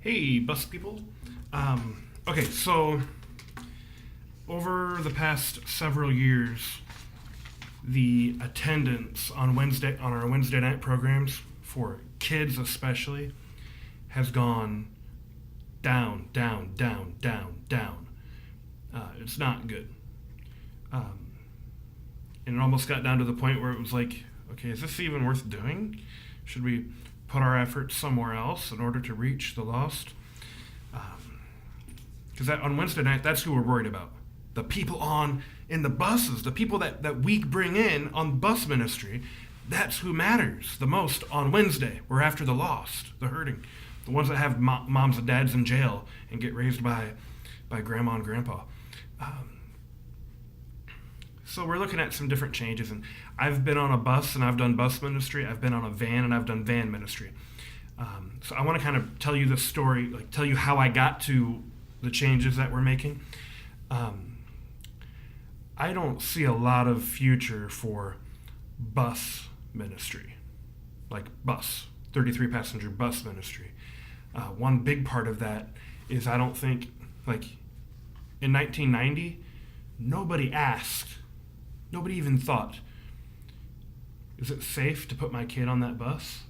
Hey, bus people. Okay, so over the past several years, the attendance on our Wednesday night programs for kids especially has gone down, down, down, down, down. It's not good. Um, and it almost got down to the point where it was like, okay, is this even worth doing? Should we put our efforts somewhere else in order to reach the lost? Because on Wednesday night, that's who we're worried about. The people in the buses, the people that we bring in on bus ministry, that's who matters the most on Wednesday. We're after the lost, the hurting, the ones that have moms and dads in jail and get raised by grandma and grandpa. So we're looking at some different changes, and I've been on a bus and I've done bus ministry. I've been on a van and I've done van ministry. So I want to kind of tell you the story, like tell you how I got to the changes that we're making. I don't see a lot of future for bus ministry, like bus, 33 passenger bus ministry. One big part of that is I don't think, like in 1990, nobody asked, nobody even thought, is it safe to put my kid on that bus?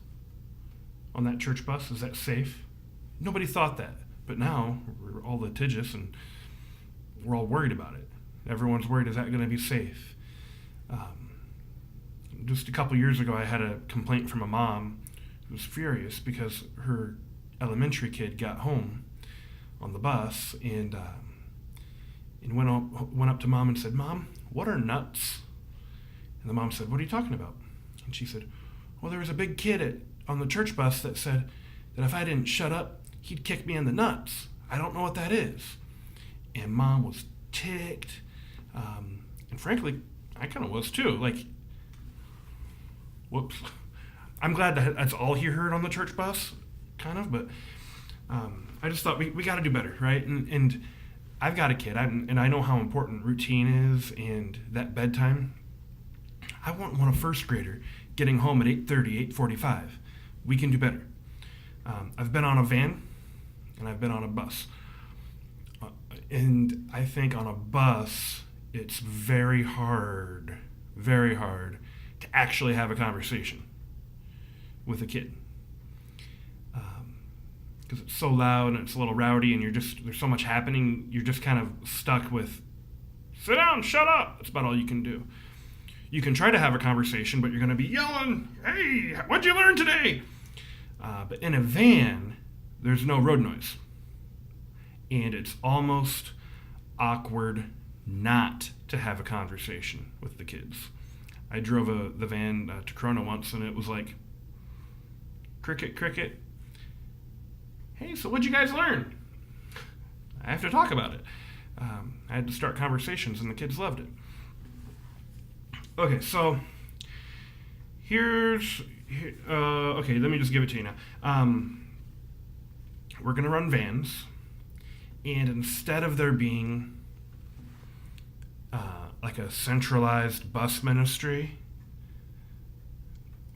On that church bus? Is that safe? Nobody thought that. But now we're all litigious and we're all worried about it. Everyone's worried, is that going to be safe? Just a couple years ago, I had a complaint from a mom who was furious because her elementary kid got home on the bus and went up to mom and said, "Mom, what are nuts?" And the mom said, "What are you talking about?" And she said, "Well, there was a big kid on the church bus that said that if I didn't shut up, he'd kick me in the nuts. I don't know what that is." And mom was ticked. And frankly, I kind of was too. Like, whoops. I'm glad that's all he heard on the church bus, kind of, but I just thought we got to do better, right? And I've got a kid, and I know how important routine is and that bedtime. I won't want a first grader getting home at 8:30, 8:45. We can do better. I've been on a van, and I've been on a bus. And I think on a bus, it's very hard to actually have a conversation with a kid. Because it's so loud and it's a little rowdy and there's so much happening, you're just kind of stuck with, sit down, shut up. That's about all you can do. You can try to have a conversation, but you're going to be yelling, "Hey, what'd you learn today?" But in a van, there's no road noise. And it's almost awkward not to have a conversation with the kids. I drove the van to Corona once, and it was like, cricket, cricket. "Hey, so what'd you guys learn?" I have to talk about it. I had to start conversations, and the kids loved it. Okay, so okay, let me just give it to you now. We're going to run vans, and instead of there being like a centralized bus ministry,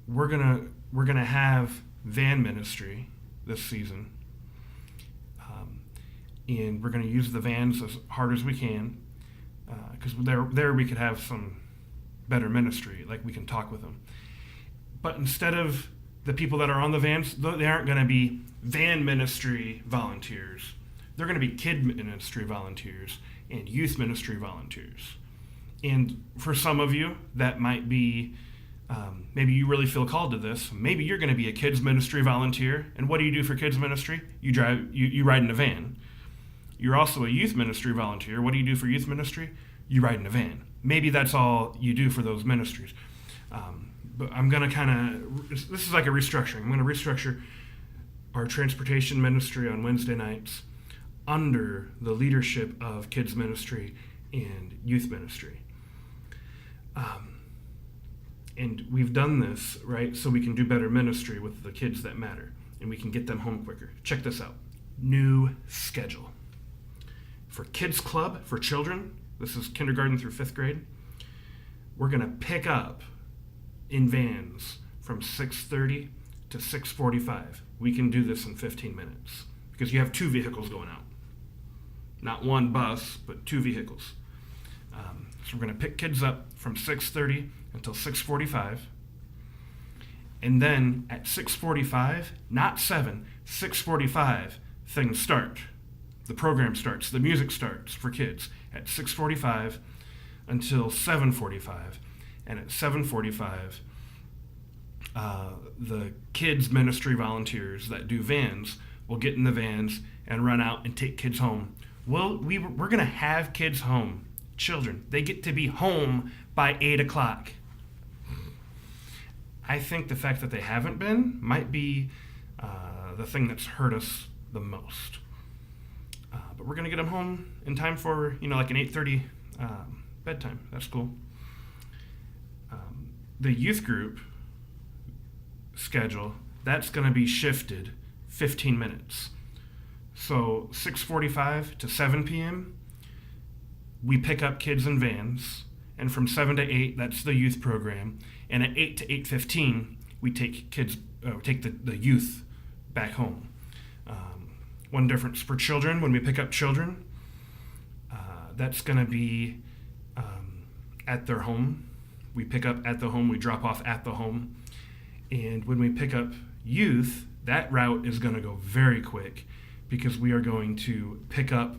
we're gonna have van ministry this season, and we're gonna use the vans as hard as we can, because there we could have some better ministry, like we can talk with them. But instead of the people that are on the vans, they aren't going to be van ministry volunteers. They're going to be kid ministry volunteers and youth ministry volunteers. And for some of you, that might be, maybe you really feel called to this. Maybe you're going to be a kids ministry volunteer. And what do you do for kids ministry? You ride in a van. You're also a youth ministry volunteer. What do you do for youth ministry? You ride in a van. Maybe that's all you do for those ministries. But I'm going to this is like a restructuring. I'm going to restructure our transportation ministry on Wednesday nights under the leadership of kids ministry and youth ministry. And we've done this, right, so we can do better ministry with the kids that matter, and we can get them home quicker. Check this out. New schedule. For Kids Club, for children, this is kindergarten through 5th grade, we're going to pick up in vans from 6:30 to 6:45. We can do this in 15 minutes because you have 2 vehicles going out. Not one bus, but 2 vehicles. So we're going to pick kids up from 6:30 until 6:45. And then at 6:45, not 7, 6:45, things start. The program starts. The music starts for kids at 6:45 until 7:45. And at 7:45, the kids ministry volunteers that do vans will get in the vans and run out and take kids home. Well, we're going to have kids home. Children, they get to be home by 8 o'clock. I think the fact that they haven't been might be the thing that's hurt us the most. But we're going to get them home in time for, like an 8:30 bedtime. That's cool. The youth group schedule, that's going to be shifted 15 minutes. So 6:45 to 7 p.m., we pick up kids in vans, and from 7 to 8, that's the youth program. And at 8 to 8:15, we take the youth back home. One difference for children, when we pick up children, that's going to be at their home. We pick up at the home, we drop off at the home. And when we pick up youth, that route is going to go very quick because we are going to pick up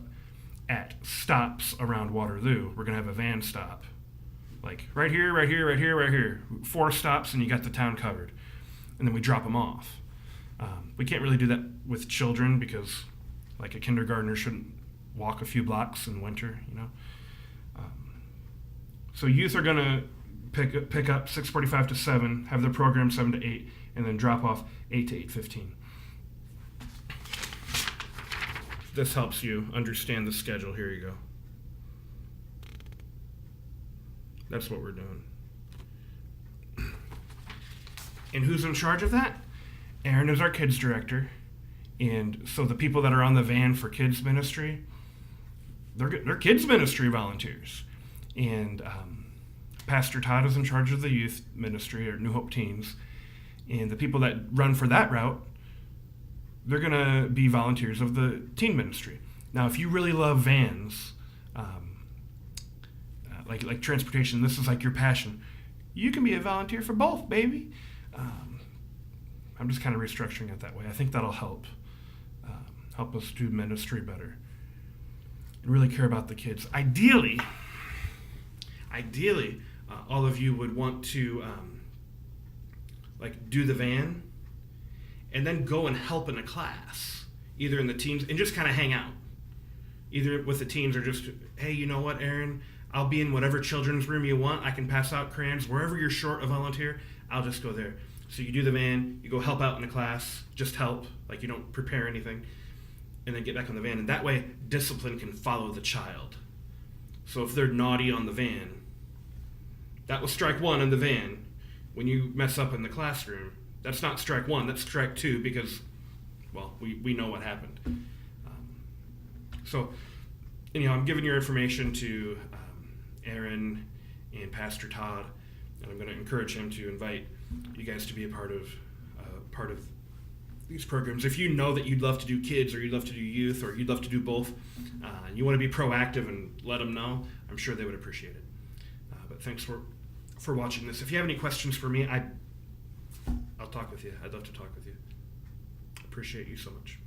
at stops around Waterloo. We're going to have a van stop. Like right here, right here, right here, right here. 4 stops and you got the town covered. And then we drop them off. We can't really do that with children because like a kindergartner shouldn't walk a few blocks in winter, So youth are going to pick up 6:45 to 7, have their program 7 to 8, and then drop off 8 to 8:15. If this helps you understand the schedule, here you go. That's what we're doing. And who's in charge of that? Aaron is our kids director. And so the people that are on the van for kids ministry, they're kids ministry volunteers. And Pastor Todd is in charge of the youth ministry or New Hope Teens. And the people that run for that route, they're going to be volunteers of the teen ministry. Now, if you really love vans, like transportation, this is like your passion, you can be a volunteer for both, baby. I'm just kind of restructuring it that way. I think that'll help us do ministry better and really care about the kids. Ideally, all of you would want to do the van and then go and help in a class, either in the teens, and just kind of hang out, either with the teens or just, hey, you know what, Aaron, I'll be in whatever children's room you want. I can pass out crayons. Wherever you're short a volunteer, I'll just go there. So you do the van, you go help out in the class, just help, you don't prepare anything, and then get back on the van. And that way, discipline can follow the child. So if they're naughty on the van, that was strike 1 in the van. When you mess up in the classroom, that's not strike 1, that's strike 2 because, we know what happened. So, I'm giving your information to Aaron and Pastor Todd, and I'm going to encourage him to invite you guys to be a part of these programs. If you know that you'd love to do kids or you'd love to do youth or you'd love to do both, and you want to be proactive and let them know, I'm sure they would appreciate it. But thanks for watching this. If you have any questions for me, I'll talk with you. I'd love to talk with you. Appreciate you so much.